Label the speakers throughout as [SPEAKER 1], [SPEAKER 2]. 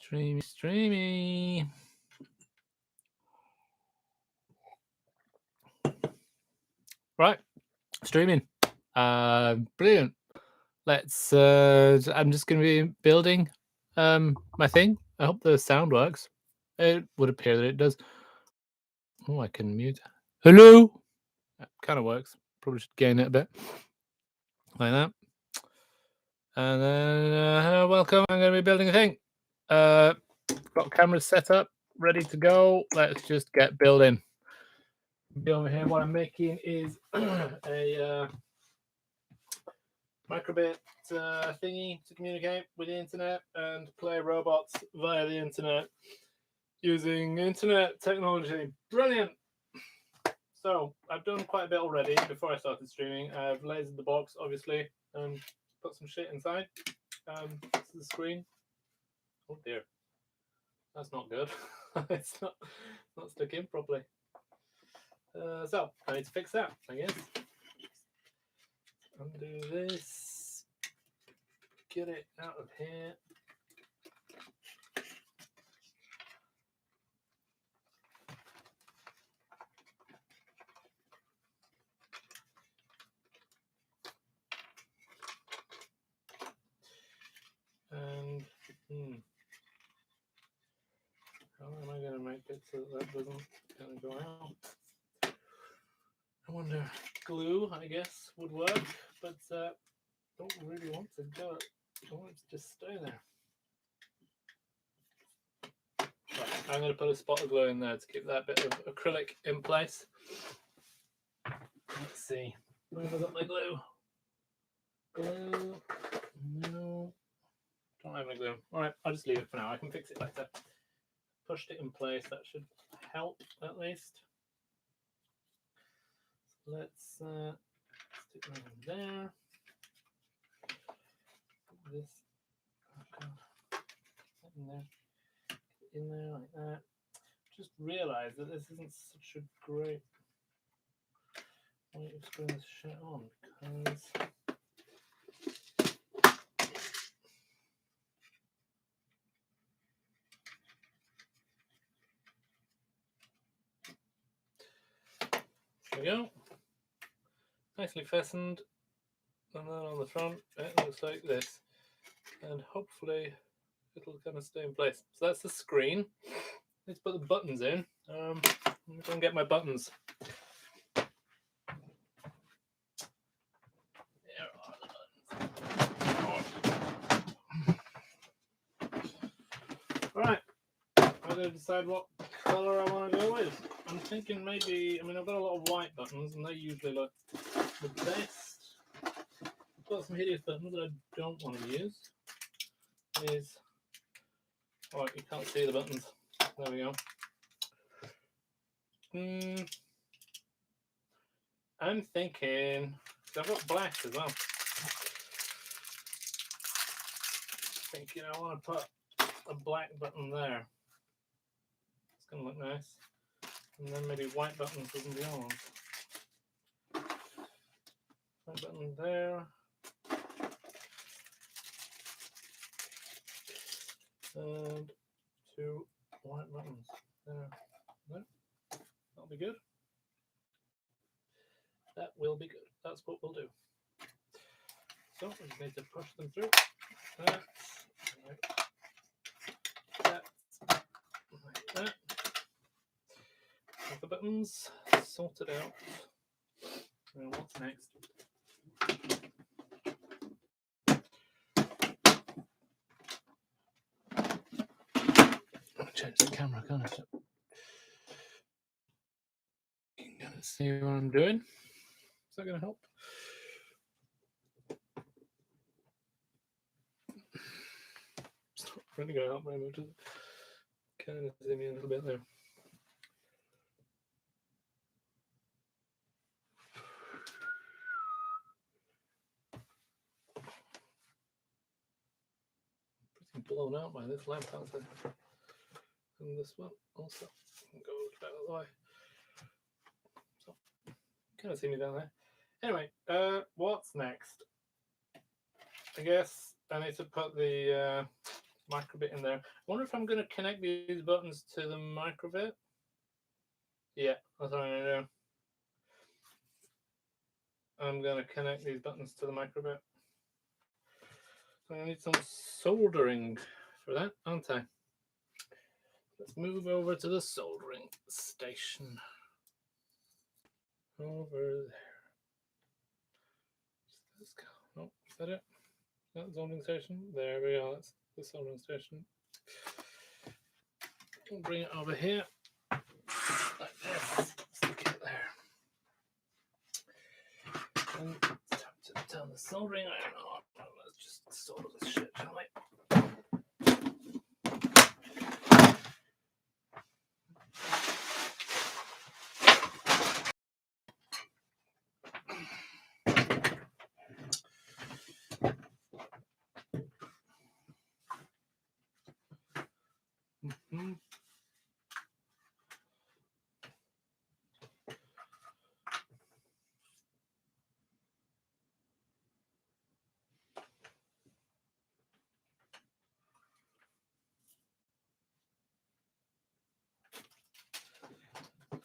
[SPEAKER 1] Streamy. Right, streaming. Brilliant. Let's. I'm just going to be building my thing. I hope the sound works. It would appear that it does. Oh, I can mute. Hello. That kind of works. Probably should gain it a bit like that. And then welcome. I'm going to be building a thing. Got cameras set up, ready to go. Let's just get building. Over here, what I'm making is a microbit thingy to communicate with the internet and play robots via the internet using internet technology. Brilliant. So I've done quite a bit already before I started streaming. I've lasered the box, obviously, and put some shit inside. This is the screen. Oh dear, that's not good. It's not sticking properly. So I need to fix that, I guess. Undo this. Get it out of here. And how am I going to make it so that doesn't kind of go out? I wonder, glue, I guess, would work, but don't really want to go. I want it to just stay there. Right, I'm going to put a spot of glue in there to keep that bit of acrylic in place. Let's see. Where have I got my glue? Glue. No. Don't have any glue. Alright, I'll just leave it for now. I can fix it later. Pushed it in place. That should help at least. So let's stick that in there. Put this in there. In there like that. Just realised that this isn't such a great way of screwing this shit on because there we go. Nicely fastened, and then on the front it looks like this, and hopefully it'll kind of stay in place. So that's the screen. Let's put the buttons in. I'm going to get my buttons. There are the buttons. Right, I'm going to decide what colour I want to go with. I'm thinking maybe, I've got a lot of white buttons and they usually look the best. I've got some hideous buttons that I don't want to use. Oh, you can't see the buttons. There we go. I'm thinking, I've got black as well. Thinking I want to put a black button there. It's going to look nice. And then maybe white buttons with the other ones. White button there. And 2 white buttons there. That'll be good. That will be good. That's what we'll do. So we just need to push them through. That, like that, like that. Have the buttons sorted out. Now what's next? I'll change the camera, can't I? You can kind of see what I'm doing. Is that going to help? It's not really going to help very much. Kind of zoom in a little bit there. Pretty blown out by this lamp, aren't I? And this one also. I'll go out of the way. So, kind of see me down there. Anyway, what's next? I guess I need to put the microbit in there. I wonder if I'm going to connect these buttons to the microbit. Yeah, that's what I'm going to do. I'm going to connect these buttons to the microbit. So I need some soldering for that, aren't I? Let's move over to the soldering station. Over there. Oh, is that it? That soldering station? There we are. That's the soldering station. We'll bring it over here. Like this. Stick it there. And it's time to turn the soldering iron on. Let's just solder this shit, shall we?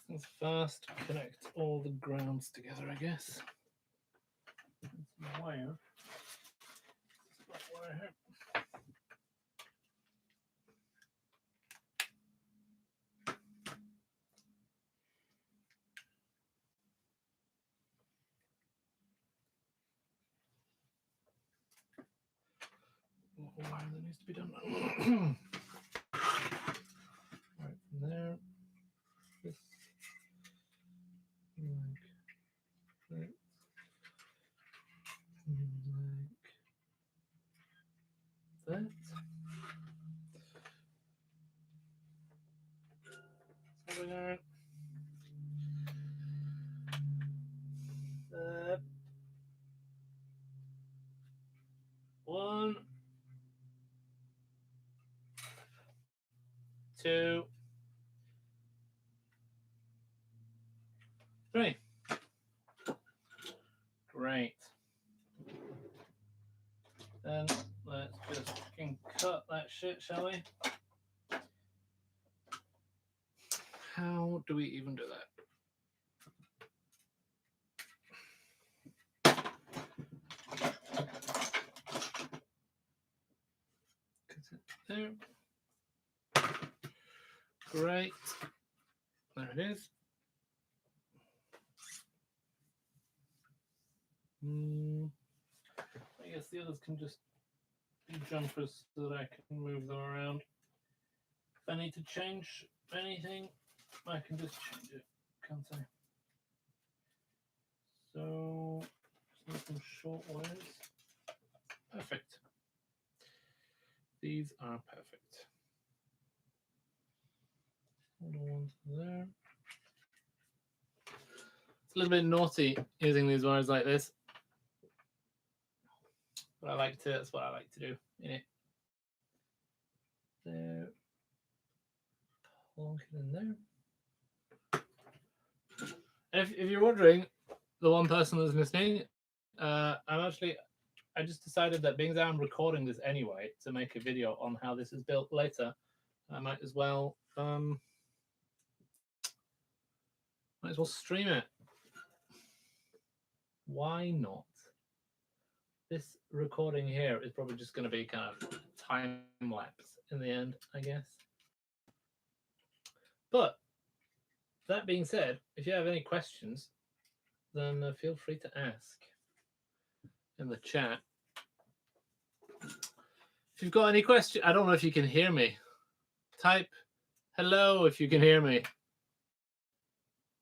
[SPEAKER 1] Let's first connect all the grounds together, I guess. Some wire. Wire here. Wire that needs to be done. Right from there. This. Like that. Like that. Soldering iron. One, 2, 3. Great. Then let's just fucking cut that shit, shall we? How do we even do that? There. Great. There it is. I guess the others can just be jumpers so that I can move them around. If I need to change anything, I can just change it, can't I? So, just some short wires. Perfect. These are perfect. Hold on there. It's a little bit naughty using these wires like this. But that's what I like to do in it. There. Plonk it in there. If you're wondering, the one person that's listening, I just decided that being that I'm recording this anyway to make a video on how this is built later, I might as well stream it. Why not? This recording here is probably just going to be kind of time lapse in the end, I guess. But that being said, if you have any questions, then feel free to ask in the chat. If you've got any questions, I don't know if you can hear me. Type hello if you can hear me.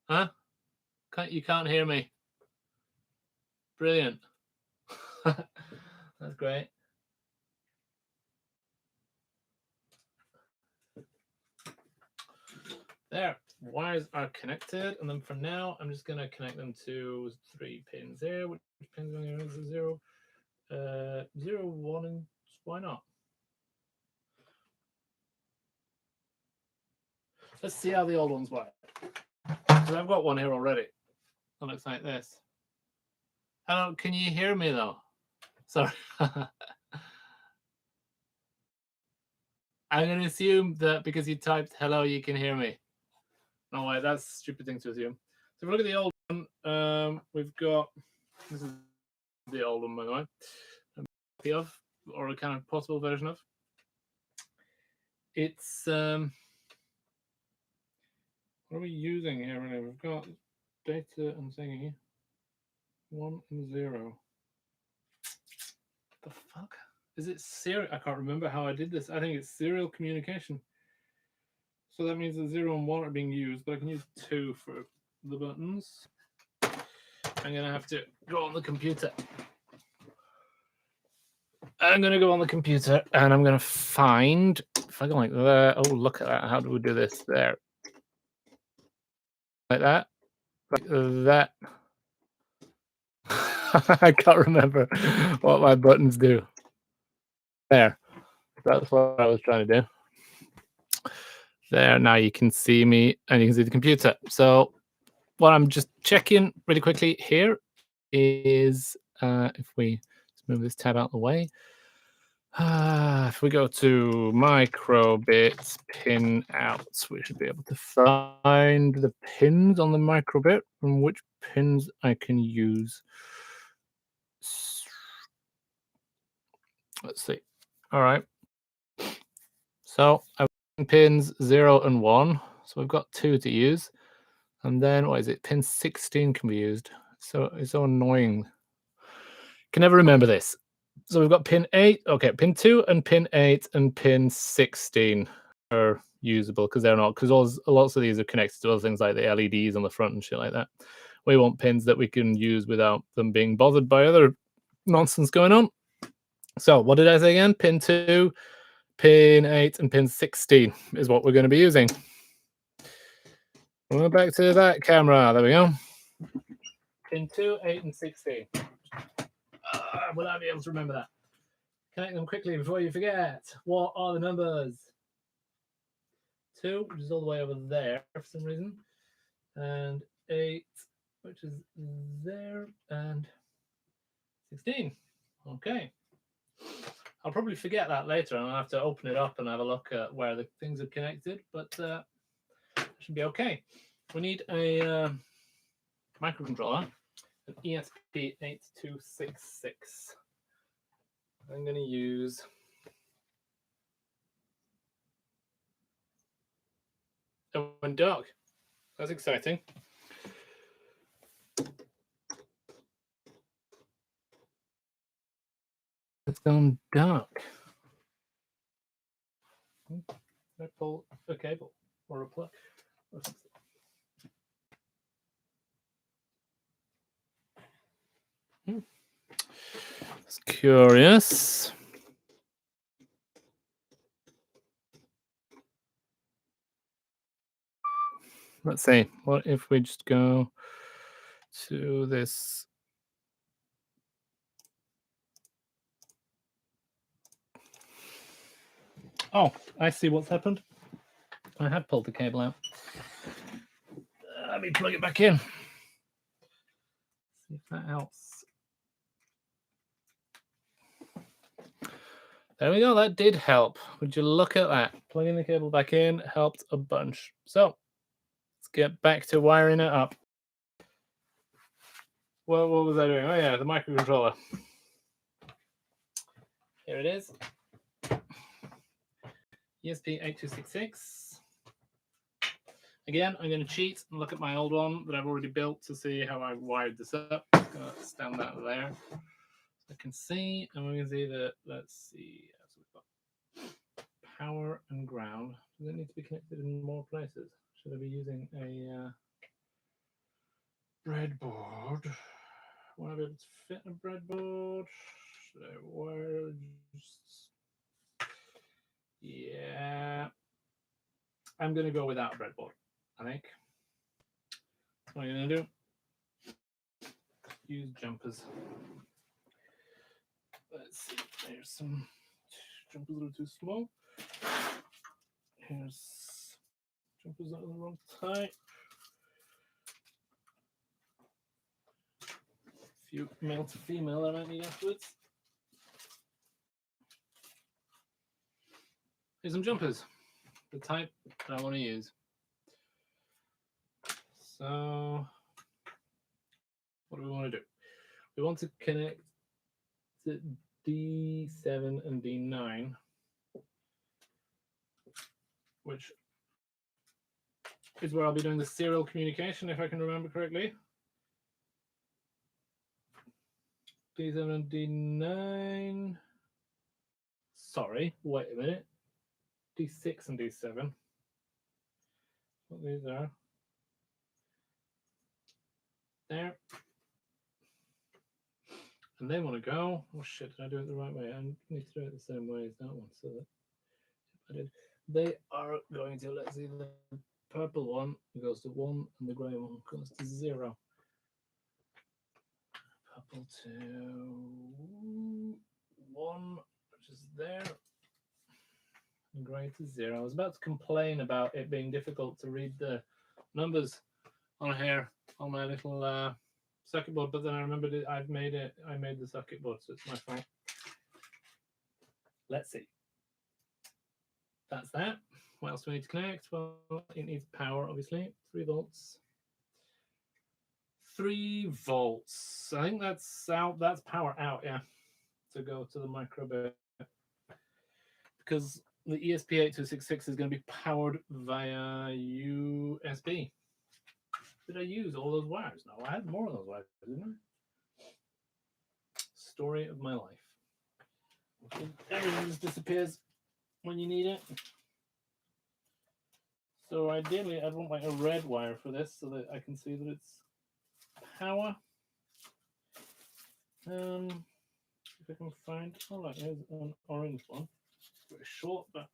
[SPEAKER 1] Huh? You can't hear me. Brilliant. That's great. There, wires are connected, and then for now, I'm just going to connect them to 3 pins there. Which pins are going to be 0, 0, 1, and why not? Let's see how the old ones work. Because I've got one here already. That looks like this. Hello, can you hear me though? Sorry. I'm going to assume that because you typed hello, you can hear me. No way, that's a stupid thing to assume. So if we look at the old one, we've got, this is the old one, by the way, of, or a kind of possible version of. It's, what are we using here? We've got data and thing here. 1 and 0. What the fuck? Is it serial? I can't remember how I did this. I think it's serial communication. So that means the 0 and 1 are being used, but I can use 2 for the buttons. I'm going to have to go on the computer. I'm going to go on the computer and I'm going to find, if I go like there, oh, look at that. How do we do this? There. Like that. Like that. I can't remember what my buttons do. There. That's what I was trying to do. There, now you can see me and you can see the computer. So what I'm just checking really quickly here is if we move this tab out of the way. If we go to microbit pin outs, we should be able to find the pins on the microbit and which pins I can use. Let's see. All right. So I'm pins 0 and 1. So we've got 2 to use. And then what is it? Pin 16 can be used. So it's so annoying. Can never remember this. So we've got pin 8. Okay, pin 2 and pin 8 and pin 16 are usable because they're not, because lots of these are connected to other things like the LEDs on the front and shit like that. We want pins that we can use without them being bothered by other nonsense going on. So what did I say again? Pin 2, pin 8, and pin 16 is what we're going to be using. We'll go back to that camera. There we go. Pin 2, 8, and 16. Will I be able to remember that? Connect them quickly before you forget. What are the numbers? 2, which is all the way over there for some reason, and 8, which is there, and 16. Okay. I'll probably forget that later, and I'll have to open it up and have a look at where the things are connected, but it should be okay. We need a microcontroller, an ESP8266. I'm going to use it went dark. That's exciting. It's gone dark. Can I pull a cable or a plug? It's curious. Let's see. What if we just go to this? Oh, I see what's happened. I had pulled the cable out. Let me plug it back in. See if that helps. There we go. That did help. Would you look at that? Plugging the cable back in helped a bunch. So let's get back to wiring it up. What was I doing? Oh yeah, the microcontroller. Here it is. ESP8266. Again, I'm going to cheat and look at my old one that I've already built to see how I wired this up. I'm going to stand that there. So I can see, and we can see that, let's see. So we've got power and ground. Does it need to be connected in more places? Should I be using a breadboard? Want to be able to fit a breadboard? Should I wire? Yeah. I'm going to go without a breadboard, I think. That's what I'm going to do. Use jumpers. Let's see. There's some jumpers that are too small. Here's jumpers that are the wrong type. A few male to female I might need afterwards. Here's some jumpers, the type that I want to use. So what do we want to do? We want to connect to D7 and D9, which is where I'll be doing the serial communication, if I can remember correctly. D7 and D9. Sorry, wait a minute. D6 and D7. What these are. There. And they want to go. Oh shit, did I do it the right way? I need to do it the same way as that one. So that I did. They are going to, let's see, the purple one goes to 1 and the grey one goes to 0. Purple to 1, which is there. And grey to 0. I was about to complain about it being difficult to read the numbers on here on my little circuit board, but then I remembered it. I made the circuit board, so it's my fault. Let's see. That's that. What else do we need to connect? Well, it needs power, obviously. 3 volts. 3 volts. I think that's out. That's power out, yeah, to go to the micro bit, because the ESP8266 is going to be powered via USB. Did I use all those wires? No, I had more of those wires, didn't I? Story of my life. Everything just disappears when you need it. So ideally, I'd want like a red wire for this so that I can see that it's power. If I can find, oh, like there's an orange one. It's very short, but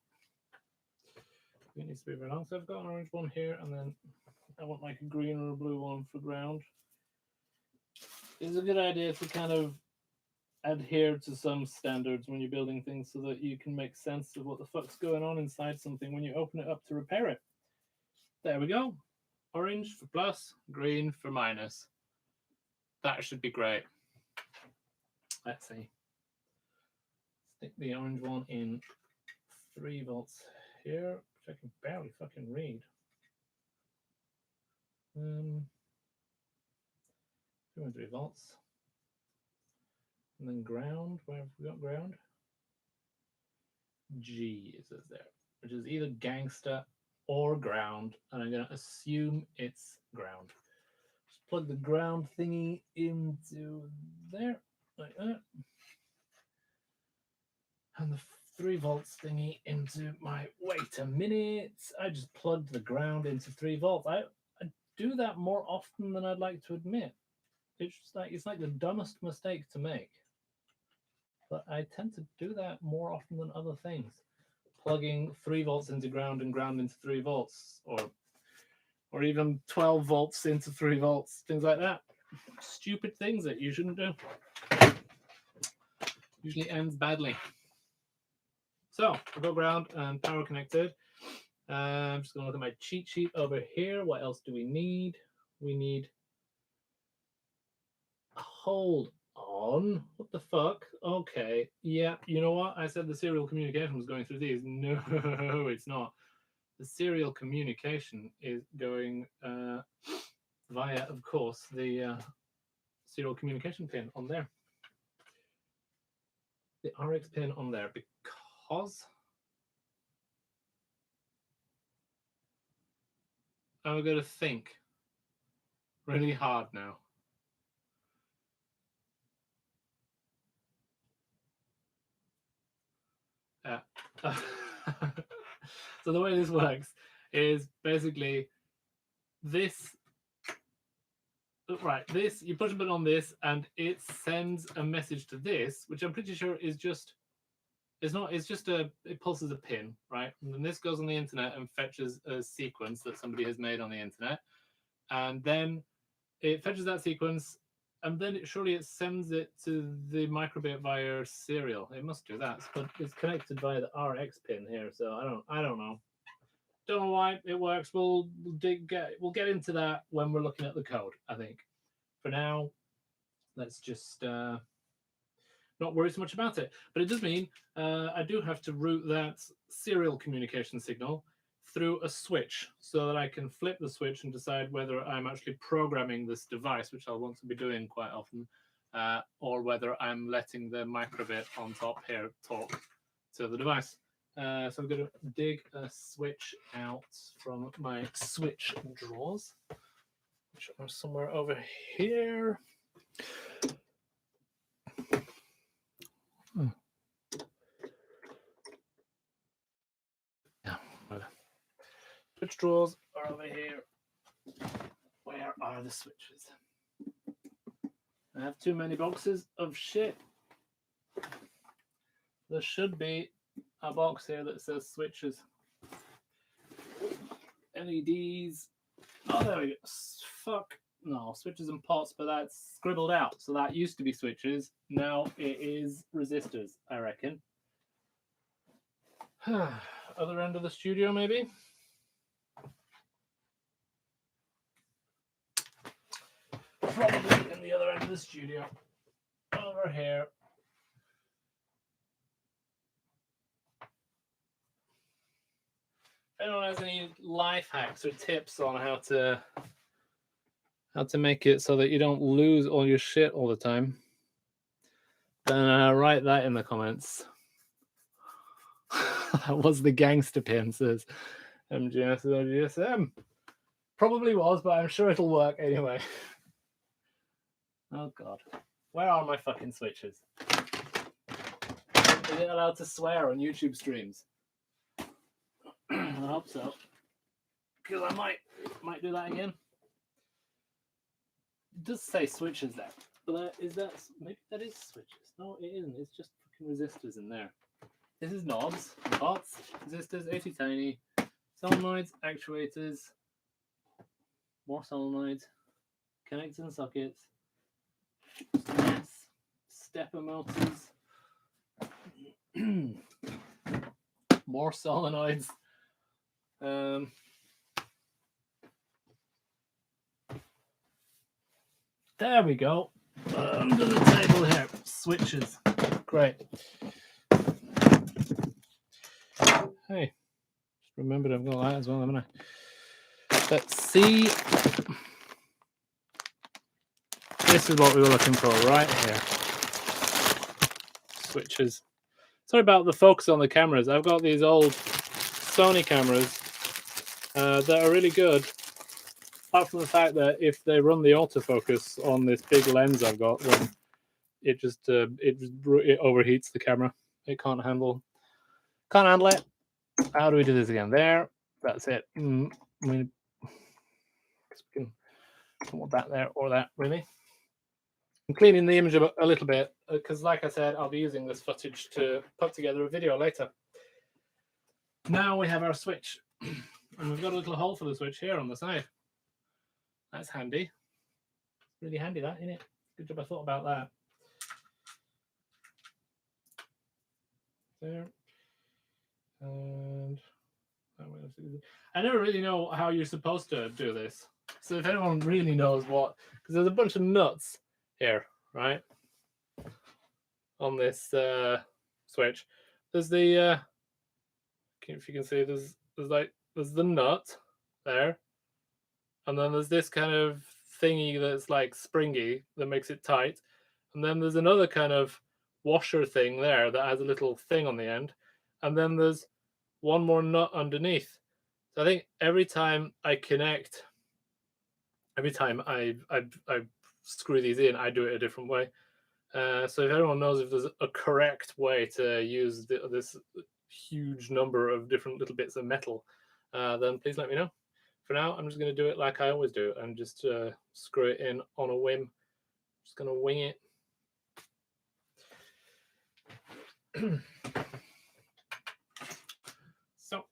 [SPEAKER 1] it needs to be very long. So I've got an orange one here, and then I want like a green or a blue one for ground. It's a good idea to kind of adhere to some standards when you're building things so that you can make sense of what the fuck's going on inside something when you open it up to repair it. There we go. Orange for plus, green for minus. That should be great. Let's see. Stick the orange one in 3 volts here, which I can barely fucking read. 2.3 volts. And then ground. Where have we got ground? G, it says there, which is either gangster or ground, and I'm going to assume it's ground. Just plug the ground thingy into there, like that. And the 3 volts thingy into my, wait a minute, I just plugged the ground into 3 volts. I do that more often than I'd like to admit. It's like the dumbest mistake to make. But I tend to do that more often than other things. Plugging 3 volts into ground and ground into 3 volts, or even 12 volts into 3 volts, things like that. Stupid things that you shouldn't do. Usually ends badly. So I've got ground and power connected. I'm just going to look at my cheat sheet over here. What else do we need? We need, hold on, what the fuck? Okay, yeah, you know what? I said the serial communication was going through these. No, it's not. The serial communication is going via, of course, the serial communication pin on there. The RX pin on there, because I'm going to think really hard now. So the way this works is basically this, right, this, you push a button on this and it sends a message to this, which I'm pretty sure is just, it's just it pulses a pin, right? And then this goes on the internet and fetches a sequence that somebody has made on the internet. And then it fetches that sequence, and then surely it sends it to the microbit via serial. It must do that. It's connected via the RX pin here, so I don't know. Don't know why it works. We'll get into that when we're looking at the code, I think. For now, let's just not worry so much about it. But it does mean I do have to route that serial communication signal through a switch so that I can flip the switch and decide whether I'm actually programming this device, which I'll want to be doing quite often, or whether I'm letting the microbit on top here talk to the device. So I'm going to dig a switch out from my switch drawers, which are somewhere over here. Yeah, switch drawers are over here. Where are the switches? I have too many boxes of shit. There should be a box here that says switches. LEDs. Oh, there we go. Fuck. No, switches and pots, but that's scribbled out. So that used to be switches. Now it is resistors, I reckon. Other end of the studio, maybe? Probably in the other end of the studio. Over here. If anyone has any life hacks or tips on how to make it so that you don't lose all your shit all the time, then write that in the comments. That was the gangster pin, says MGS or GSM. Probably was, but I'm sure it'll work anyway. Oh god. Where are my fucking switches? Is it allowed to swear on YouTube streams? I hope so. Because I might do that again. It does say switches there. But is that maybe that is switches? No, it isn't. It's just fucking resistors in there. This is knobs, pots, resistors, 80 tiny, solenoids, actuators, more solenoids, connectors and sockets, stepper motors, more solenoids. There we go. Under the table here, switches. Great. Hey, just remembered I've got that as well, haven't I? Let's see. This is what we were looking for right here. Switches. Sorry about the focus on the cameras. I've got these old Sony cameras that are really good. Apart from the fact that if they run the autofocus on this big lens I've got, then it overheats the camera. It can't handle it. How do we do this again? There. That's it. I mean, we can want that there or that, really. I'm cleaning the image a little bit because, like I said, I'll be using this footage to put together a video later. Now we have our switch, and we've got a little hole for the switch here on the side. That's handy. Really handy, that, isn't it? Good job I thought about that. There. And I never really know how you're supposed to do this. So if anyone really knows what, because there's a bunch of nuts here, right? On this switch. There's the if you can see, there's the nut there, and then there's this kind of thingy that's like springy that makes it tight, and then there's another kind of washer thing there that has a little thing on the end, and then there's one more nut underneath. So I think every time I screw these in, I do it a different way. So if anyone knows if there's a correct way to use this huge number of different little bits of metal, then please let me know. For now, I'm just going to do it like I always do and just screw it in on a whim. Just going to wing it. So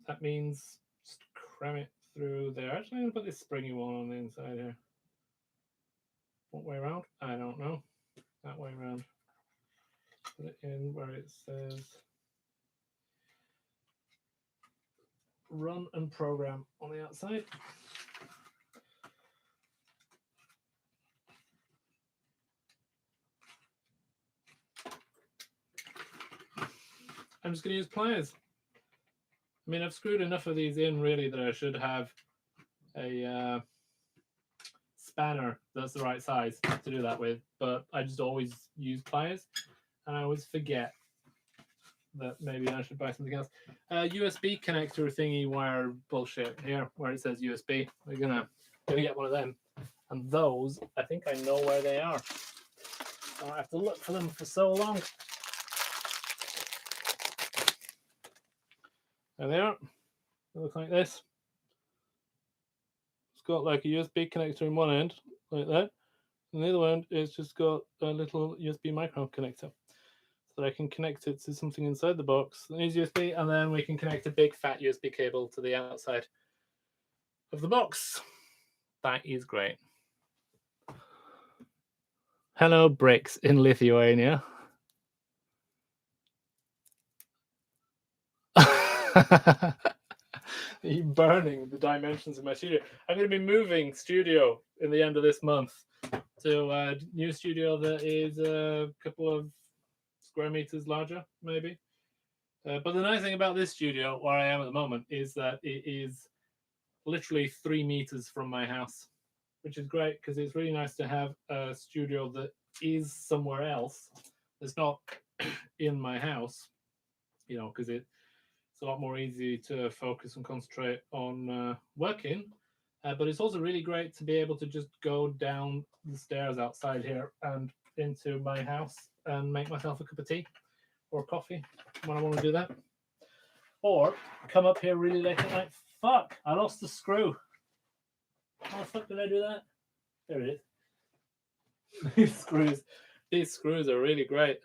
[SPEAKER 1] that means just cram it through there. Actually, I'm going to put this springy one on the inside here. What way around? I don't know. That way around. Put it in where it says run and program on the outside. I'm just going to use pliers. I mean, I've screwed enough of these in really that I should have a spanner that's the right size to do that with, but I just always use pliers, and I always forget that maybe I should buy something else. USB connector thingy wire bullshit here, where it says USB. We're gonna get one of them, and those I think I know where they are. So I have to look for them for so long. There they are. They look like this. It's got like a USB connector in one end, like that, and the other end is just got a little USB micro connector. So that I can connect it to something inside the box that needs USB, and then we can connect a big fat USB cable to the outside of the box. That is great. Hello, bricks in Lithuania. You're burning the dimensions of my studio. I'm going to be moving studio in the end of this month to a new studio that is a couple of square meters larger, maybe. But the nice thing about this studio, where I am at the moment, is that it is literally 3 meters from my house, which is great because it's really nice to have a studio that is somewhere else. It's not in my house, you know, because it's a lot more easy to focus and concentrate on working. But it's also really great to be able to just go down the stairs outside here and into my house and make myself a cup of tea or coffee when I want to do that. Or come up here really late at night. Fuck, I lost the screw. How the fuck did I do that? There it is. These screws are really great.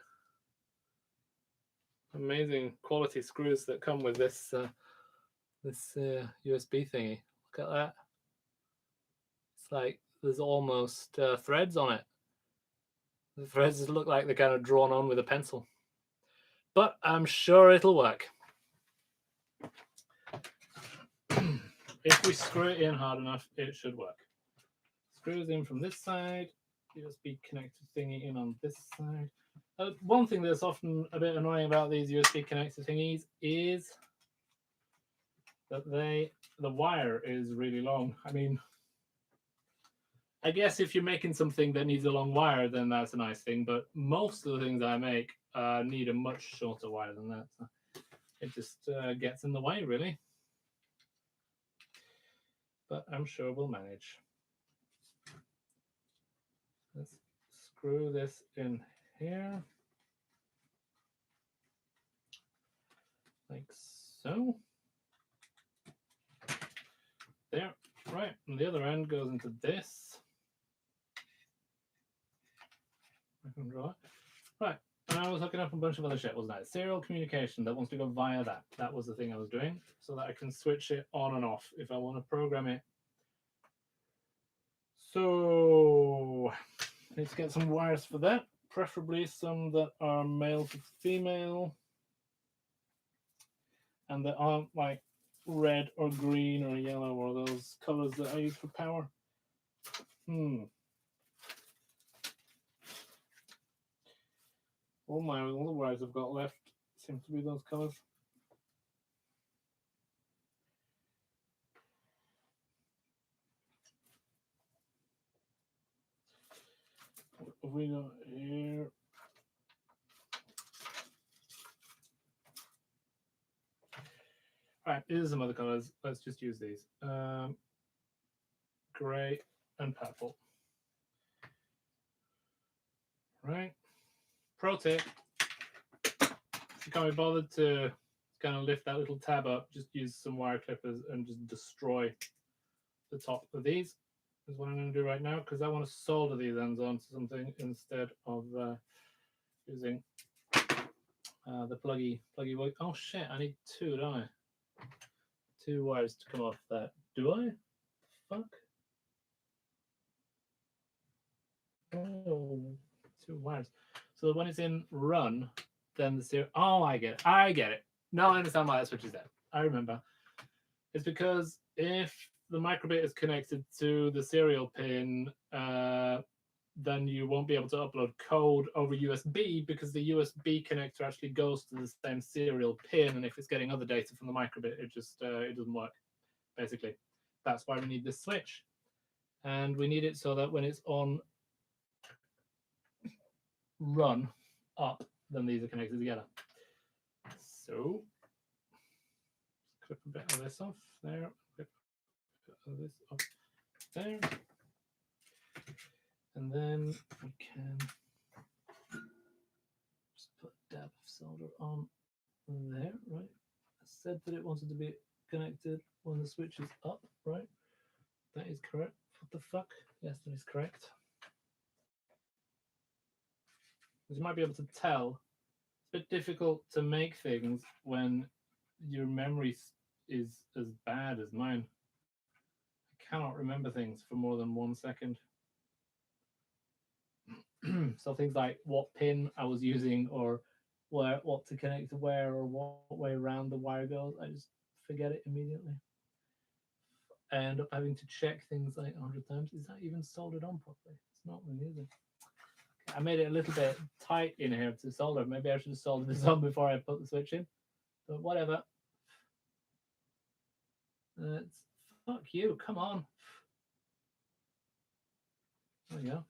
[SPEAKER 1] Amazing quality screws that come with this USB thingy. Look at that. It's like there's almost threads on it. The threads look like they're kind of drawn on with a pencil. But I'm sure it'll work. If we screw it in hard enough, it should work. Screws in from this side, USB connector thingy in on this side. One thing that's often a bit annoying about these USB connector thingies is that the wire is really long. I mean, I guess if you're making something that needs a long wire, then that's a nice thing. But most of the things I make need a much shorter wire than that. So it just gets in the way, really. But I'm sure we'll manage. Let's screw this in here. Like so. There. Right. And the other end goes into this. I can draw it. Right. And I was hooking up a bunch of other shit, wasn't I? Serial communication that wants to go via that. That was the thing I was doing, so that I can switch it on and off if I want to program it. So I need to get some wires for that, preferably some that are male to female and that aren't like red or green or yellow or those colors that I use for power. All the wires I've got left seem to be those colors. What have we got here? All right, here's some other colors. Let's just use these. Gray and purple. Right. Pro tip, if you can't be bothered to kind of lift that little tab up, just use some wire clippers and just destroy the top of these. Is what I'm going to do right now, because I want to solder these ends onto something instead of using the pluggy. Oh shit, I need two, don't I? Two wires to come off that. Do I? Fuck. Oh, two wires. So when it's in run, then the serial. Oh, I get it. Now I understand why that switch is there. I remember. It's because if the microbit is connected to the serial pin then you won't be able to upload code over USB because the USB connector actually goes to the same serial pin, and if it's getting other data from the microbit, it just it doesn't work. Basically, that's why we need this switch, and we need it so that when it's on run up, then these are connected together. So clip a bit of this off there, clip a bit of this off there, and then we can just put a dab of solder on there, right? I said that it wanted to be connected when the switch is up, right? That is correct. What the fuck? Yes, that is correct. As you might be able to tell, it's a bit difficult to make things when your memory is as bad as mine. I cannot remember things for more than 1 second. So things like what pin I was using, or what to connect to where, or what way around the wire goes, I just forget it immediately. I end up having to check things like 100 times. Is that even soldered on properly? It's not really, is it? I made it a little bit tight in here to solder. Maybe I should have soldered this on before I put the switch in, but whatever. Fuck you, come on. There we go.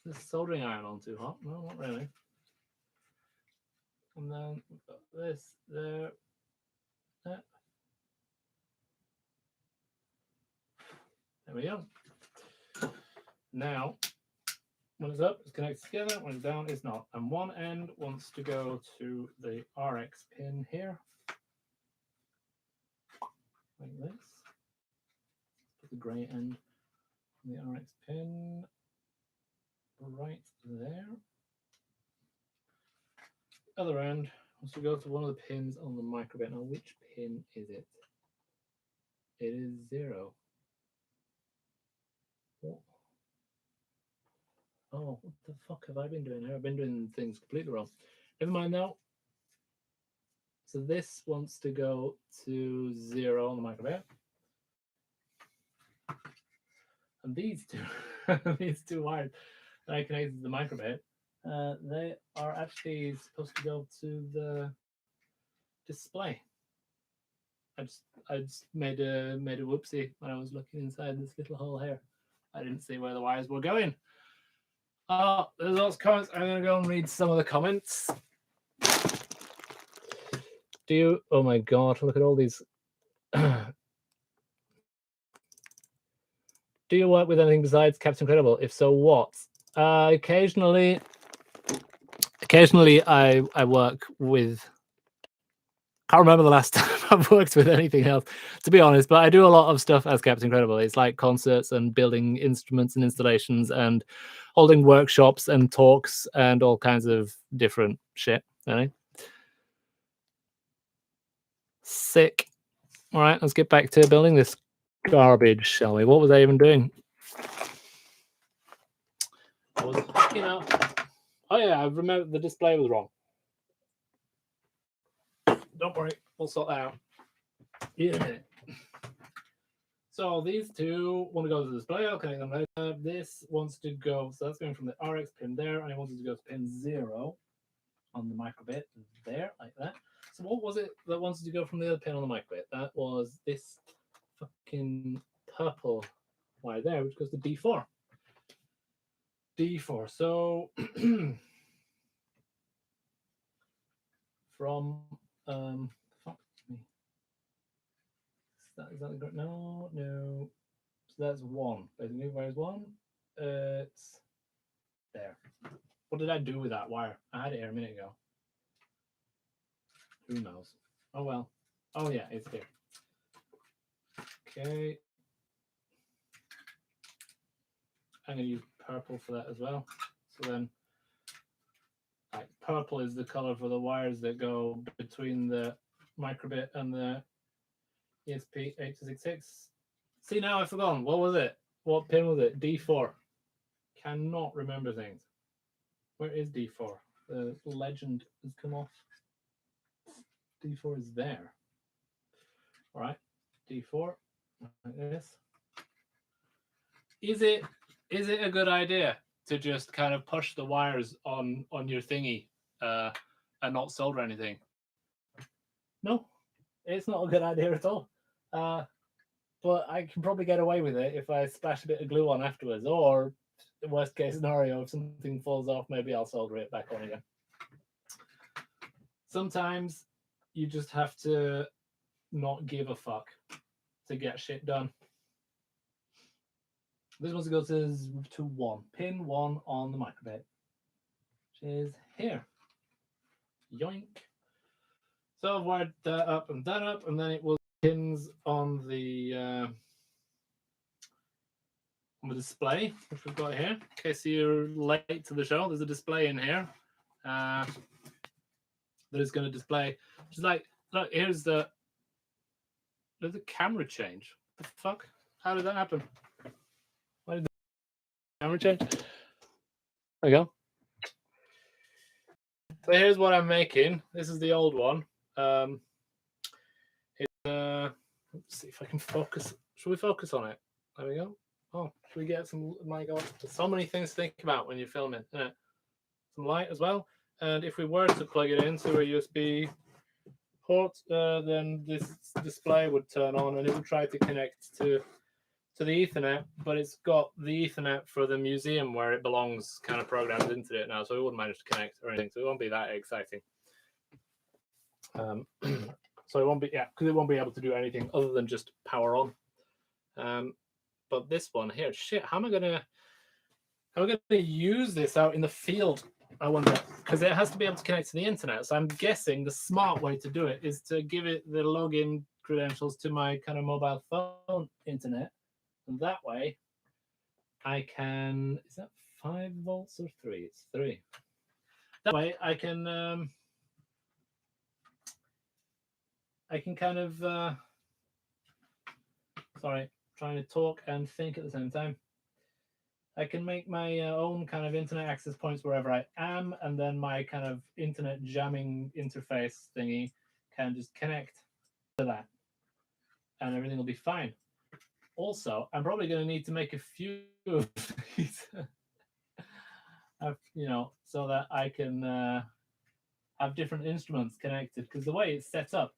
[SPEAKER 1] Is this soldering iron on too hot? No, not really. And then we've got this there. There we go. Now, when it's up, it's connected together. When it's down, it's not. And one end wants to go to the RX pin here, like this. Put the grey end on the RX pin right there. Other end wants to go to one of the pins on the microbit. Now, which pin is it? It is 0. What? Oh, what the fuck have I been doing here? I've been doing things completely wrong. Never mind now. So this wants to go to 0 on the microbit. And these two, these two wires that I connected to the microbit, they are actually supposed to go to the display. I just made a whoopsie when I was looking inside this little hole here. I didn't see where the wires were going. Oh, there's lots of comments. I'm going to go and read some of the comments. Do you? Oh my God! Look at all these. Do you work with anything besides Captain Credible? If so, what? Occasionally, I work with. Can't remember the last time I've worked with anything else, to be honest. But I do a lot of stuff as Captain Credible. It's like concerts and building instruments and installations and holding workshops and talks and all kinds of different shit. Really. Sick. All right, let's get back to building this garbage, shall we? What was I even doing? I was hooking up. Oh yeah, I remember the display was wrong. Don't worry, we'll sort that out in a minute. So these two want to go to the display. I'll connect them later. This wants to go, so that's going from the RX pin there, and it wants to go to pin 0 on the microbit there, like that. So what was it that wanted to go from the other pin on the microbit? That was this fucking purple wire there, which goes to D4. D4. So from fuck me. Is that the no. So that's 1. Basically, where's 1? It's there. What did I do with that wire? I had it here a minute ago. Who knows? Oh well. Oh yeah, it's here. Okay. I'm gonna use purple for that as well. So then, like, purple is the color for the wires that go between the microbit and the ESP8266. See, now I've forgotten. What was it? What pin was it? D4. Cannot remember things. Where is D4? The legend has come off. D4 is there. All right. D4. Like this. Is it a good idea to just kind of push the wires on your thingy and not solder anything. No, it's not a good idea at all. But I can probably get away with it if I splash a bit of glue on afterwards, or the worst case scenario, if something falls off, maybe I'll solder it back on again. Sometimes you just have to not give a fuck to get shit done. This one goes to 1, pin 1 on the microbit, which is here. Yoink. So I've wired that up, and then it will pins on the display, which we've got here. In case you're late to the show, there's a display in here that is going to display. Just like, look, here's the camera change. What the fuck? How did that happen? Why did the camera change? There we go. So here's what I'm making. This is the old one. Let's see if I can focus. Should we focus on it? There we go. Oh, should we get some? My God, there's so many things to think about when you're filming. Some light as well. And if we were to plug it into a USB port, then this display would turn on and it would try to connect to the Ethernet, but it's got the Ethernet for the museum where it belongs kind of programmed into it now, so it wouldn't manage to connect or anything, so it won't be that exciting. So it won't be, because it won't be able to do anything other than just power on. But this one here, shit, how am I gonna use this out in the field? I wonder, because it has to be able to connect to the internet. So I'm guessing the smart way to do it is to give it the login credentials to my kind of mobile phone internet. And that way I can, is that 5 volts or 3? It's 3. That way I can kind of, sorry, trying to talk and think at the same time. I can make my own kind of internet access points wherever I am, and then my kind of internet jamming interface thingy can just connect to that, and everything will be fine. Also, I'm probably going to need to make a few of these, you know, so that I can have different instruments connected, because the way it's set up,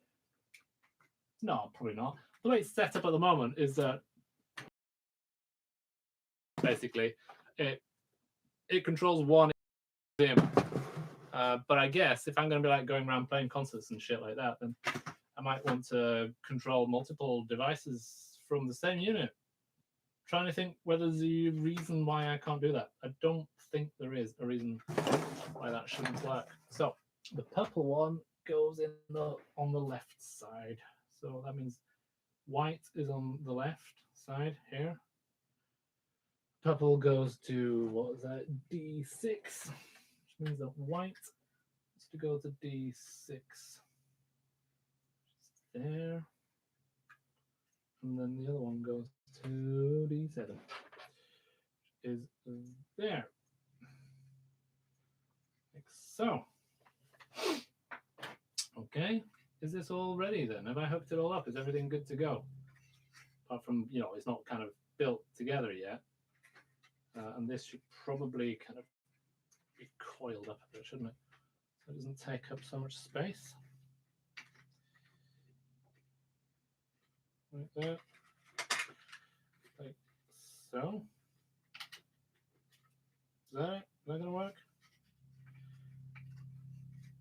[SPEAKER 1] no, probably not. The way it's set up at the moment is that basically it controls one museum. But I guess if I'm going to be like going around playing concerts and shit like that, then I might want to control multiple devices from the same unit. Trying to think whether there's a reason why I can't do that. I don't think there is a reason why that shouldn't work. So the purple one goes in on the left side. So that means white is on the left side here. Purple goes to, what was that, D6, which means that white has to go to D6. There. And then the other one goes to D7, which is there. Like so. Okay, is this all ready then? Have I hooked it all up? Is everything good to go? Apart from, you know, it's not kind of built together yet. And this should probably kind of be coiled up a bit, shouldn't it? So it doesn't take up so much space. Right there. Like so. Is that it? Is that going to work?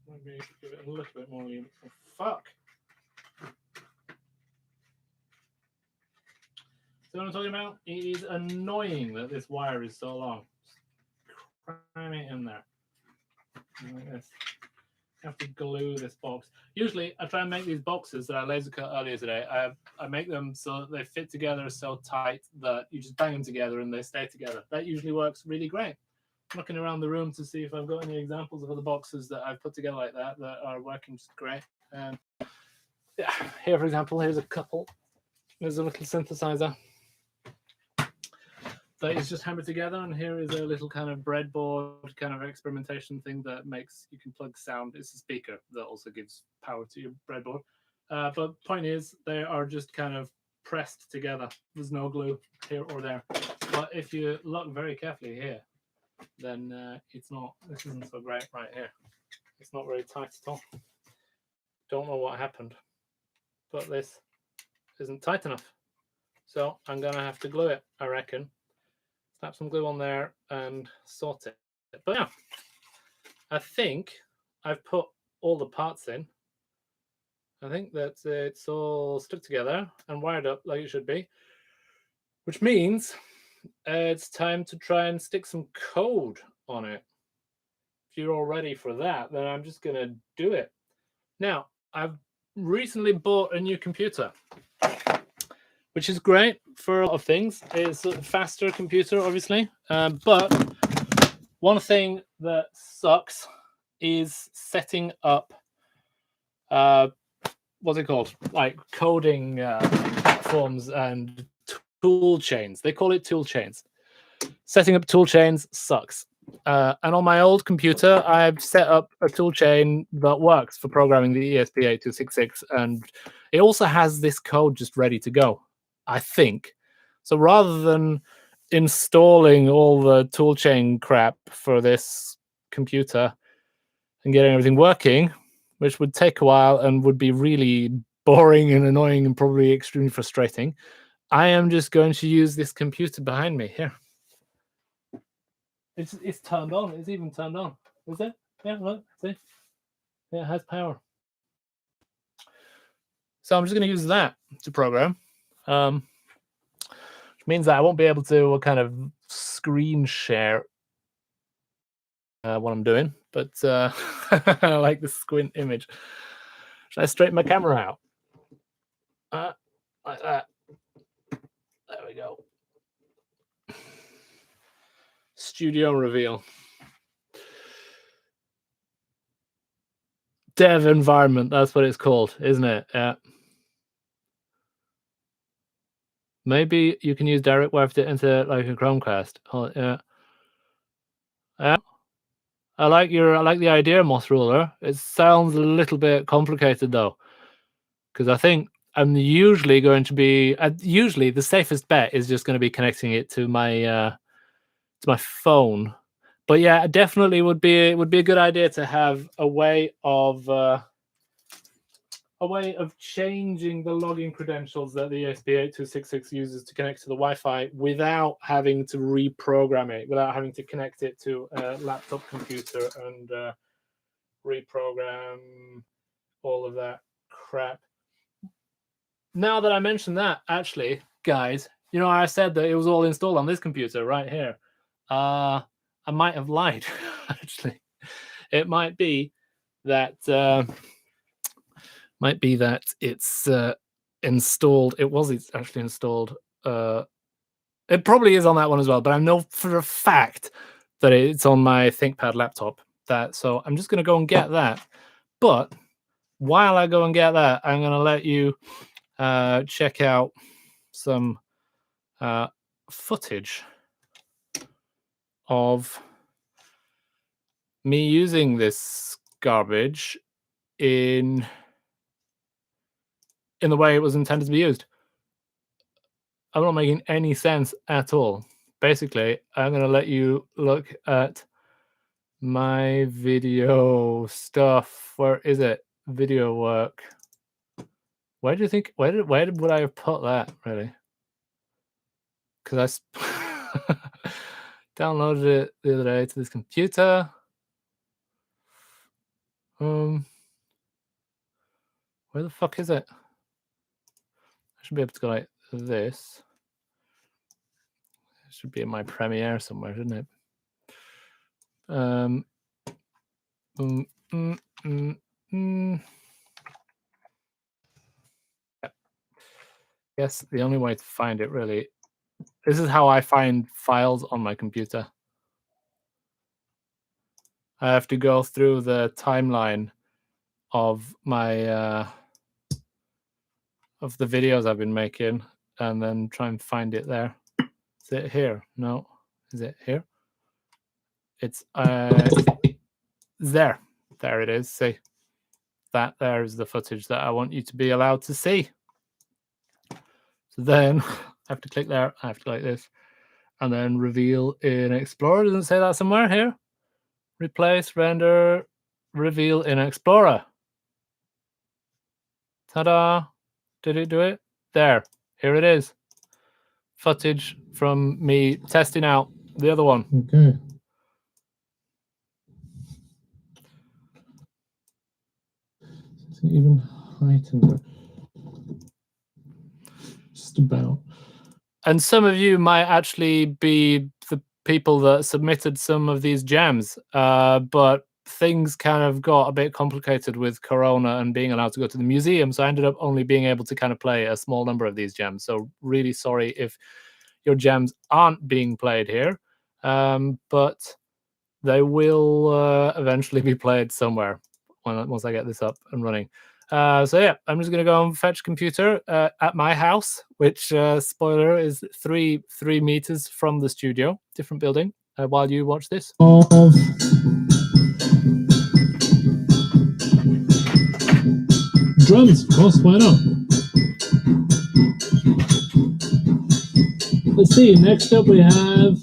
[SPEAKER 1] Maybe give it a little bit more. Oh, fuck. So what I'm talking about? It is annoying that this wire is so long. Just cram it in there. Like this. I have to glue this box. Usually, I try and make these boxes that I laser cut earlier today. I make them so that they fit together so tight that you just bang them together and they stay together. That usually works really great. I'm looking around the room to see if I've got any examples of other boxes that I've put together like that that are working just great. Yeah, here, for example, here's a couple. There's a little synthesizer that is just hammered together, and here is a little kind of breadboard kind of experimentation thing that makes, you can plug sound. It's a speaker that also gives power to your breadboard. But point is, they are just kind of pressed together. There's no glue here or there. But if you look very carefully here, then this isn't so great right here. It's not very tight at all. Don't know what happened, but this isn't tight enough. So I'm going to have to glue it, I reckon. Slap some glue on there and sort it. But yeah, I think I've put all the parts in. I think that it's all stuck together and wired up like it should be, which means it's time to try and stick some code on it. If you're all ready for that, then I'm just going to do it. Now, I've recently bought a new computer, which is great for a lot of things. It's a faster computer, obviously, but one thing that sucks is setting up what's it called? Like coding platforms and tool chains. They call it tool chains. Setting up tool chains sucks. And on my old computer, I've set up a tool chain that works for programming the ESP8266, and it also has this code just ready to go, I think. So rather than installing all the toolchain crap for this computer and getting everything working, which would take a while and would be really boring and annoying and probably extremely frustrating, I am just going to use this computer behind me here. It's turned on. It's even turned on. Is it? Yeah, look, see? It has power. So I'm just going to use that to program, which means that I won't be able to kind of screen share what I'm doing, but I like the squint image. Should I straighten my camera out? Like that. There we go. Studio reveal. Dev environment, that's what it's called, isn't it? Yeah. Maybe you can use direct wave to into like a Chromecast. Oh, yeah. Yeah. I like the idea, Moss Ruler. It sounds a little bit complicated though, because I think I'm usually going to be usually the safest bet is just going to be connecting it to my phone. But yeah, definitely would be a good idea to have a way of changing the login credentials that the ESP8266 uses to connect to the Wi-Fi without having to reprogram it, without having to connect it to a laptop computer and reprogram all of that crap. Now that I mentioned that, actually, guys, you know, I said that it was all installed on this computer right here. I might have lied, actually. It might be that it's installed. It was actually installed. It probably is on that one as well, but I know for a fact that it's on my ThinkPad laptop. So I'm just going to go and get that. But while I go and get that, I'm going to let you check out some footage of me using this garbage in the way it was intended to be used. I'm not making any sense at all. Basically, I'm going to let you look at my video stuff. Where is it? Video work. Where do you think? Where would I have put that? Really? Because I downloaded it the other day to this computer. Where the fuck is it? I should be able to go like this. It should be in my Premiere somewhere, shouldn't it? Yes, the only way to find it really. This is how I find files on my computer. I have to go through the timeline of my of the videos I've been making and then try and find it there. Is it here? No. Is it here? It's there. There it is. See, that there is the footage that I want you to be allowed to see. So then I have to click there. I have to click this. and then reveal in Explorer. Doesn't it say that somewhere here? Replace, render, reveal in Explorer. Ta-da! Did it do it? There. Here it is. Footage from me testing out the other one.
[SPEAKER 2] Okay. Is it even heightened? Just about.
[SPEAKER 1] And some of you might actually be the people that submitted some of these gems, but things kind of got a bit complicated with Corona and being allowed to go to the museum. So I ended up only being able to kind of play a small number of these gems. So really sorry if your gems aren't being played here, but they will eventually be played somewhere once I get this up and running. So yeah, I'm just gonna go and fetch computer at my house, which spoiler is three meters from the studio, different building. While you watch this,
[SPEAKER 2] Of drums, of course. Why not? Let's see. Next up, we have.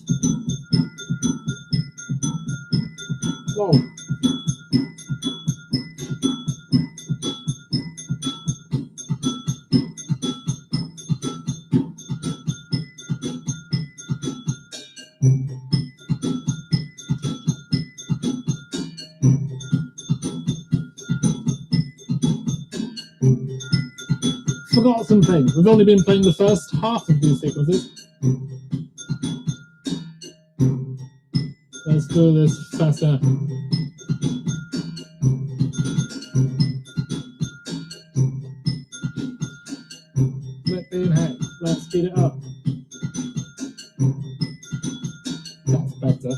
[SPEAKER 2] Oh. Forgot something. We've only been playing the first half of these sequences. Let's do this faster. Flipping heck. Let's speed it up. That's better.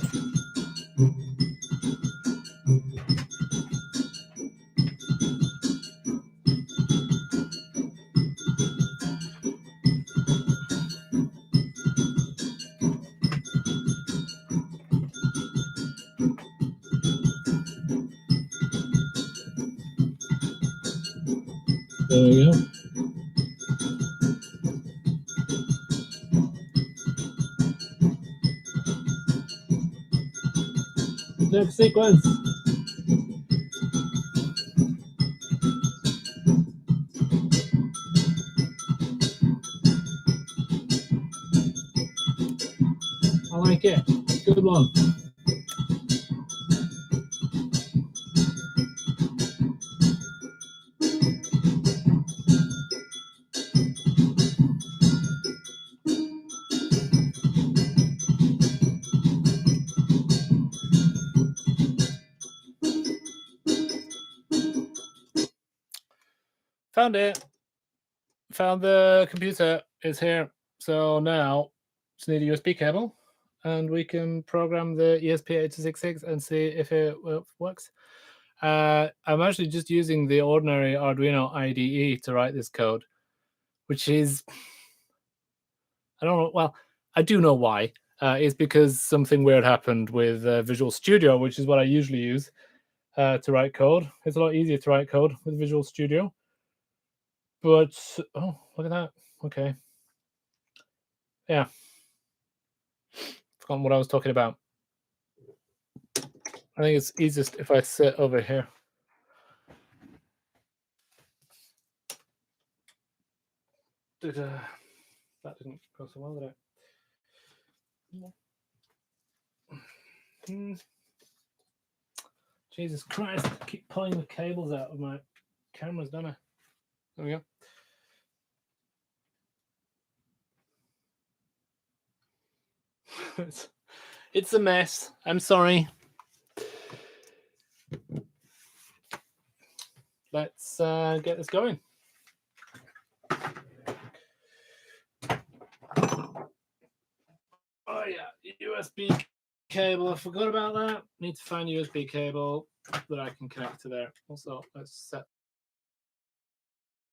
[SPEAKER 2] There we go. Next sequence. I like it. Good one.
[SPEAKER 1] found it. Found the computer. It's here. So now just need a USB cable, and we can program the ESP8266 and see if it works. I'm actually just using the ordinary Arduino IDE to write this code, which is, I don't know, well, I do know why. It's because something weird happened with Visual Studio, which is what I usually use to write code. It's a lot easier to write code with Visual Studio. But, oh, look at that. Okay. Yeah. Forgotten what I was talking about. I think it's easiest if I sit over here. That didn't go so well, did it? Jesus Christ, I keep pulling the cables out of my cameras, don't I? There we go. It's a mess. I'm sorry. Let's get this going. Oh yeah, USB cable. I forgot about that. Need to find a USB cable that I can connect to there. Also, let's set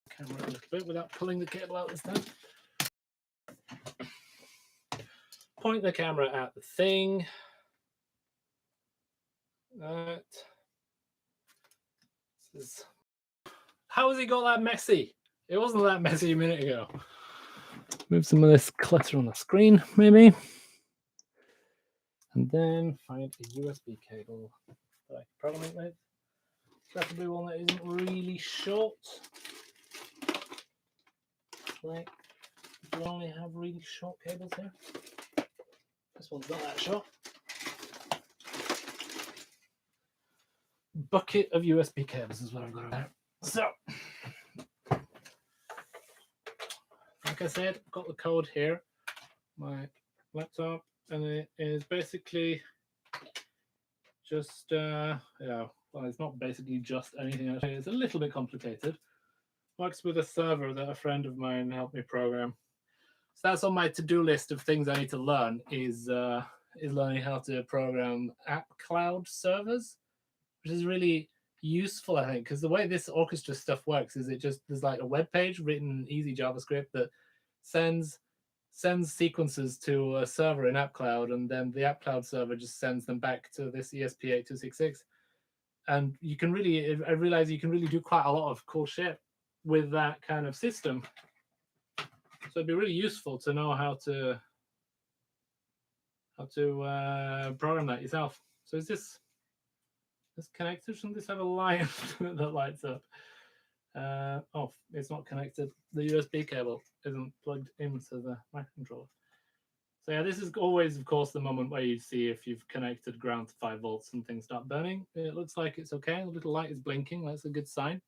[SPEAKER 1] the camera a little bit without pulling the cable out this time. Point the camera at the thing. That. How has it got that messy? It wasn't that messy a minute ago. Move some of this clutter on the screen, maybe. And then find a USB cable that I can program it with. Preferably one that isn't really short. Like, we only have really short cables here. This one's not that short. Bucket of USB cables is what I've got over there. So, like I said, I've got the code here, my laptop, and it is basically just, yeah, well, it's not basically just anything. Actually, it's a little bit complicated. Works with a server that a friend of mine helped me program. So that's on my to-do list of things I need to learn is learning how to program app cloud servers, which is really useful, I think, because the way this orchestra stuff works is there's like a web page written in easy JavaScript that sends sequences to a server in app cloud, and then the app cloud server just sends them back to this ESP8266. And you can really, I realize you can really do quite a lot of cool shit with that kind of system. So it'd be really useful to know how to program that yourself. So is this connected? Shouldn't this have a light that lights up? Oh, it's not connected. The USB cable isn't plugged into the microcontroller. So yeah, this is always, of course, the moment where you see if you've connected ground to 5 volts and things start burning. It looks like it's okay. The little light is blinking. That's a good sign.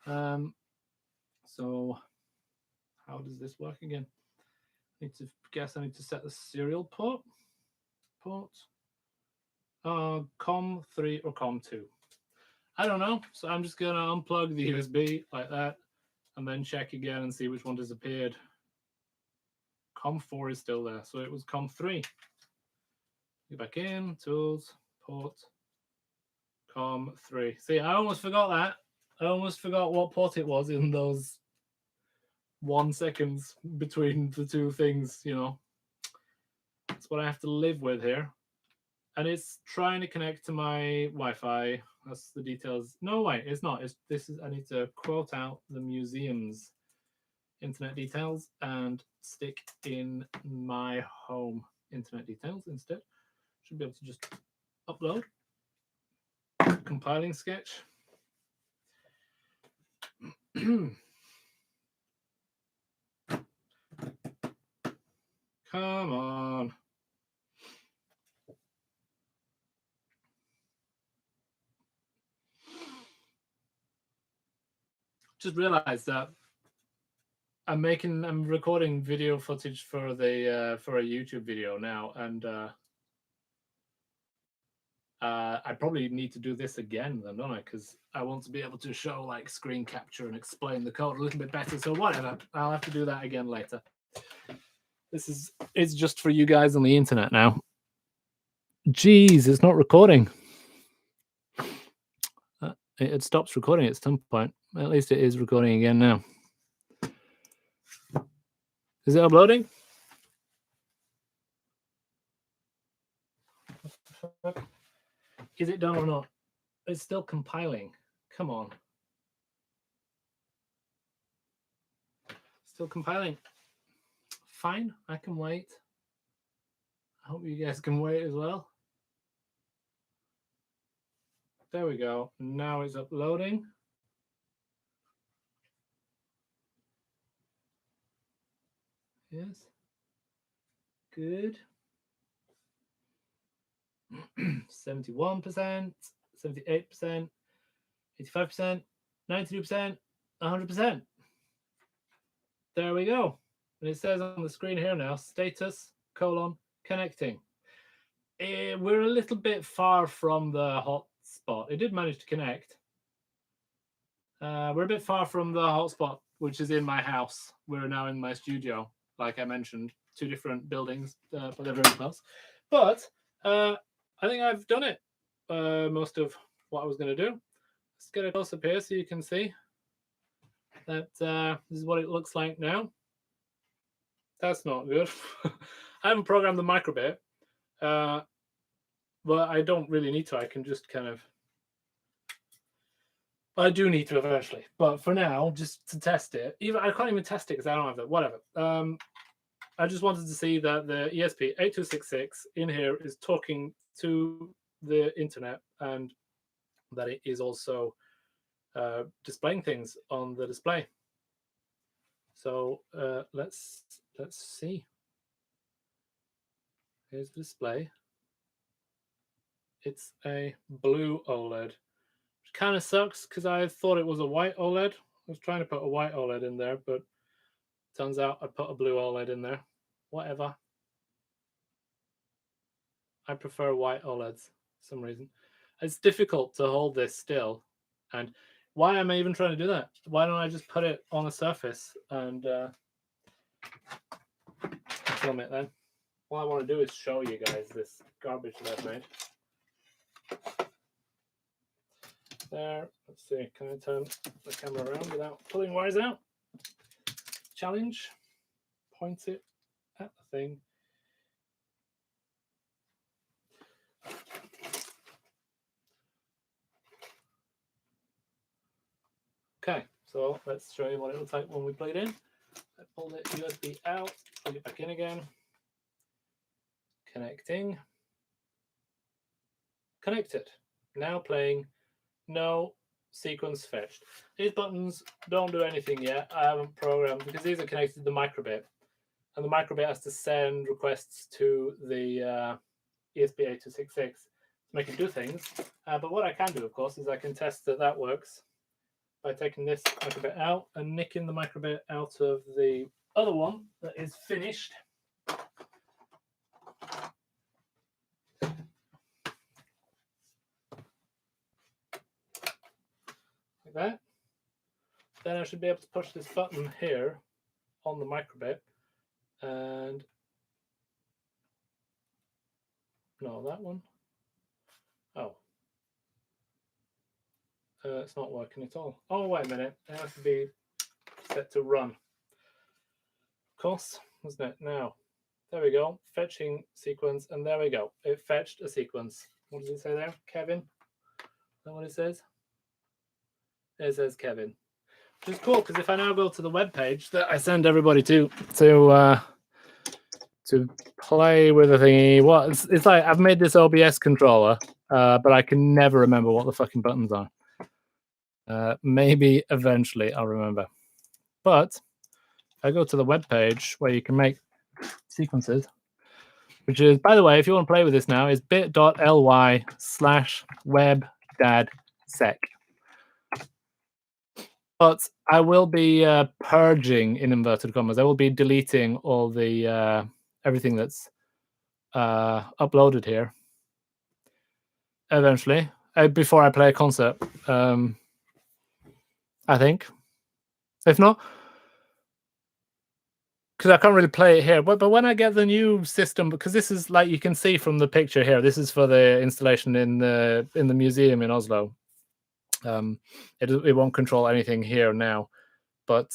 [SPEAKER 1] So how does this work again? I need to set the serial port. COM3 or COM2. I don't know. So I'm just going to unplug the USB like that and then check again and see which one disappeared. COM4 is still there. So it was COM3. Go back in, tools, port, COM3. See, I almost forgot that. I almost forgot what port it was in those 1 seconds between the two things, you know. That's what I have to live with here. And it's trying to connect to my Wi-Fi. That's the details. No, wait, it's not. I need to quote out the museum's internet details and stick in my home internet details instead. Should be able to just upload. Compiling sketch. Come on. Just realized that I'm recording video footage for a YouTube video now, and I probably need to do this again then, don't I? Because I want to be able to show like screen capture and explain the code a little bit better. So whatever, I'll have to do that again later. It's just for you guys on the internet now. Jeez, it's not recording. It stops recording at some point. At least it is recording again now. Is it uploading? Is it done or not? It's still compiling. Come on. Still compiling. Fine, I can wait. I hope you guys can wait as well. There we go. Now it's uploading. Yes. Good. 71%, 78%, 85%, 92%, 100%. There we go. And it says on the screen here now, status, connecting. We're a little bit far from the hotspot. It did manage to connect. We're a bit far from the hotspot, which is in my house. We're now in my studio, like I mentioned, 2 different buildings, but they're very close. But I think I've done it, most of what I was going to do. Let's get a close up here so you can see that this is what it looks like now. That's not good. I haven't programmed the microbit, but I don't really need to. I can just kind of... I do need to eventually, but for now, just to test it. I can't even test it because I don't have that. Whatever. I just wanted to see that the ESP8266 in here is talking to the internet and that it is also displaying things on the display. So let's see. Here's the display. It's a blue OLED, which kind of sucks because I thought it was a white OLED. I was trying to put a white OLED in there, but turns out I put a blue OLED in there. Whatever. I prefer white OLEDs for some reason. It's difficult to hold this still. And why am I even trying to do that? Why don't I just put it on a surface and film it then? All I want to do is show you guys this garbage that I've made. There, let's see, can I turn the camera around without pulling wires out? Challenge, point it at the thing. Okay, so let's show you what it looks like when we plug it in. I pull the USB out, plug it back in again. Connecting. Connected. Now playing. No sequence fetched. These buttons don't do anything yet. I haven't programmed because these are connected to the microbit. And the microbit has to send requests to the ESP8266 to make it do things. But what I can do, of course, is I can test that that works by taking this microbit out and nicking the microbit out of the other one that is finished. Like that. Then I should be able to push this button here on the microbit and no, that one. Oh. It's not working at all. Oh, wait a minute. It has to be set to run. Of course, wasn't it? Now, there we go. Fetching sequence, and there we go. It fetched a sequence. What does it say there? Kevin? Is that what it says? It says Kevin. Which is cool, because if I now go to the web page that I send everybody to play with a thingy, what it's like I've made this OBS controller, but I can never remember what the fucking buttons are. Maybe eventually I'll remember. But I go to the web page where you can make sequences, which is, by the way, if you want to play with this now, is bit.ly/webdadsec. But I will be purging, in inverted commas. I will be deleting all the everything that's uploaded here eventually, before I play a concert. I think. If not, because I can't really play it here. But when I get the new system, because this is like you can see from the picture here, this is for the installation in the museum in Oslo. It won't control anything here now, but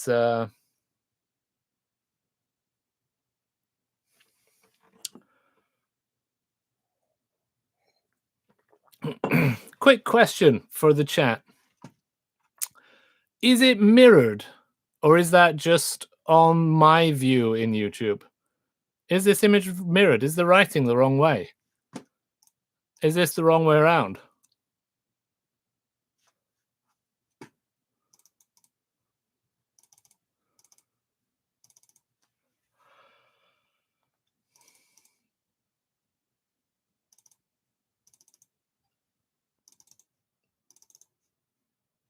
[SPEAKER 1] quick question for the chat. Is it mirrored, or is that just on my view in YouTube? Is this image mirrored? Is the writing the wrong way? Is this the wrong way around?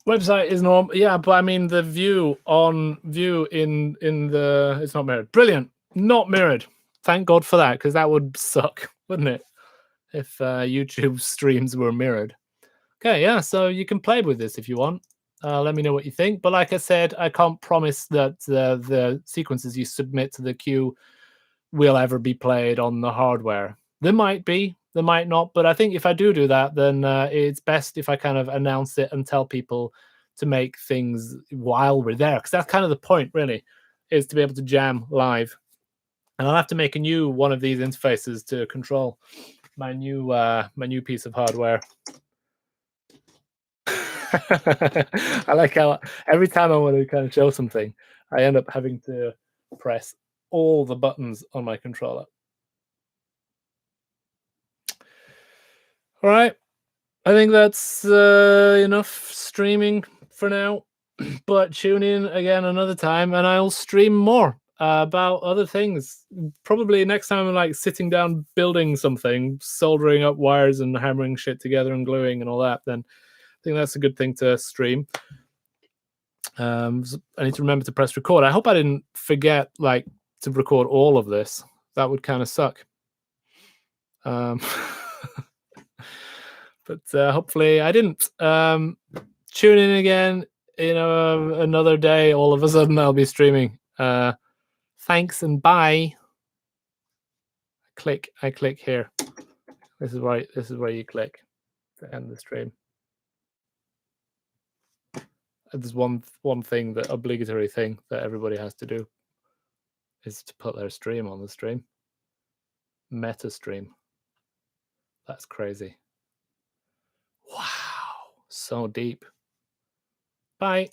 [SPEAKER 1] Website is normal, yeah, but I mean the view in the it's not mirrored. Brilliant, not mirrored. Thank God for that, because that would suck, wouldn't it? If YouTube streams were mirrored. Okay, yeah, so you can play with this if you want. Let me know what you think. But like I said, I can't promise that the sequences you submit to the queue will ever be played on the hardware. There might be, there might not. But I think if I do that, then it's best if I kind of announce it and tell people to make things while we're there. Because that's kind of the point, really, is to be able to jam live. And I'll have to make a new one of these interfaces to control my new piece of hardware. I like how every time I want to kind of show something, I end up having to press all the buttons on my controller. All right. I think that's enough streaming for now. But tune in again another time and I'll stream more about other things. Probably next time I'm like sitting down building something, soldering up wires and hammering shit together and gluing and all that, then I think that's a good thing to stream. I need to remember to press record. I hope I didn't forget like to record all of this. That would kind of suck. But hopefully I didn't. Tune in again another day. All of a sudden I'll be streaming. Thanks and bye. I click here. This is where you click to end the stream. There's one thing, that obligatory thing that everybody has to do is to put their stream on the stream. Meta stream. That's crazy. Wow, so deep. Bye.